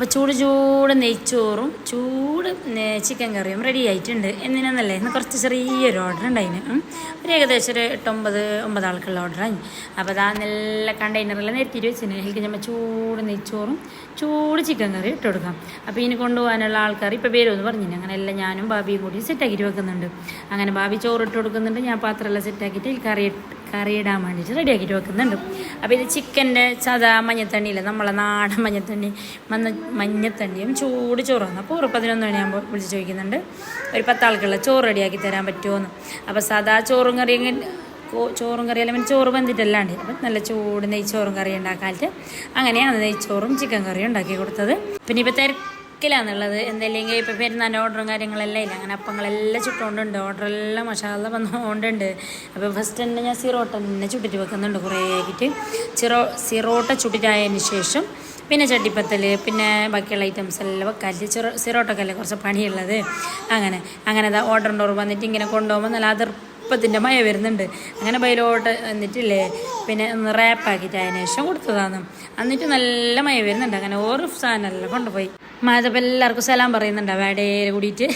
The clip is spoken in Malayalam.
അപ്പോൾ ചൂട് നെയ്ച്ചോറും ചൂട് ചിക്കൻ കറിയും റെഡി ആയിട്ടുണ്ട്. എന്തിനാന്നല്ലേ, ഇന്ന് കുറച്ച് ചെറിയൊരു ഓർഡർ ഉണ്ടായിരുന്നു. ഒരു ഏകദേശം ഒരു 8-9 ആൾക്കുള്ള ഓർഡറായി. അപ്പോൾ അതാ നല്ല കണ്ടെയ്നറെല്ലാം നിരത്തിയിട്ട് വെച്ചിന്. എനിക്ക് നമ്മൾ ചൂട് നെയ്ച്ചോറും ചൂട് ചിക്കൻ കറി ഇട്ട് കൊടുക്കാം. അപ്പോൾ ഇനി കൊണ്ടുപോകാനുള്ള ആൾക്കാർ ഇപ്പോൾ വരുമെന്ന് പറഞ്ഞിന്. അങ്ങനെ എല്ലാം ഞാനും ബാബിയും കൂടി സെറ്റാക്കിയിട്ട് വെക്കുന്നുണ്ട്. അങ്ങനെ ബാബി ചോറ് ഇട്ട് കൊടുക്കുന്നുണ്ട്, ഞാൻ പാത്രമെല്ലാം സെറ്റാക്കിയിട്ട് കറി ഇടാൻ വേണ്ടിയിട്ട് റെഡിയാക്കിയിട്ട് വെക്കുന്നുണ്ട്. അപ്പോൾ ഇത് ചിക്കൻ്റെ സാധാ മഞ്ഞത്തണ്ണിയില്ല, നമ്മളെ നാടൻ മഞ്ഞത്തണ്ണിയും ചൂട് ചോറാണ്. അപ്പോൾ ഒരു 11 മണിയാകുമ്പോൾ വിളിച്ച് ചോദിക്കുന്നുണ്ട് ഒരു 10 ആൾക്കുള്ള ചോറ് റെഡിയാക്കി തരാൻ പറ്റുമോയെന്ന്. അപ്പോൾ സാധാ ചോറും കറിയെല്ലാം പിന്നെ ചോറ് വെന്തിട്ടല്ലാണ്ട് അപ്പം നല്ല ചൂട് നെയ്ച്ചോറും കറി ഉണ്ടാക്കാനായിട്ട് അങ്ങനെയാണ് നെയ്ച്ചോറും ചിക്കൻ കറിയും ഉണ്ടാക്കി കൊടുത്തത്. പിന്നെ ഇപ്പോൾ തിരക്കിലാണെന്നുള്ളത് എന്തെങ്കിലും ഇപ്പോൾ പെരുന്നാൻ്റെ ഓർഡറും കാര്യങ്ങളെല്ലാം ഇല്ല. അങ്ങനെ അപ്പങ്ങളെല്ലാം ചുട്ടുകൊണ്ടുണ്ട്, ഓർഡറെല്ലാം മസാല വന്നുകൊണ്ടുണ്ട്. അപ്പോൾ ഫസ്റ്റ് തന്നെ ഞാൻ സിറോട്ട തന്നെ ചുട്ടിട്ട് വെക്കുന്നുണ്ട്. കുറേ ആക്കിയിട്ട് സിറോട്ട ചുട്ടിട്ടായതിന് ശേഷം പിന്നെ ചട്ടിപ്പത്തൽ പിന്നെ ബാക്കിയുള്ള ഐറ്റംസ് എല്ലാം വെക്കാറ്റ് സിറോട്ടൊക്കെയല്ലേ കുറച്ച് പണിയുള്ളത്. അങ്ങനെ ഓർഡർ വന്നിട്ട് ഇങ്ങനെ കൊണ്ടുപോകുമ്പോൾ നല്ല അതിർപ്പത്തിൻ്റെ മഴ വരുന്നുണ്ട്. അങ്ങനെ ബയലോട്ട് വന്നിട്ടില്ലേ പിന്നെ ഒന്ന് റാപ്പാക്കിയിട്ട് അതിന് ശേഷം കൊടുത്തതാണ്. എന്നിട്ട് നല്ല മഴ വരുന്നുണ്ട്. അങ്ങനെ ഓരോ സാധനമെല്ലാം കൊണ്ടുപോയി മാധവ് എല്ലാവർക്കും സലാം പറയുന്നുണ്ട് വേടയിൽ കൂടിയിട്ട്.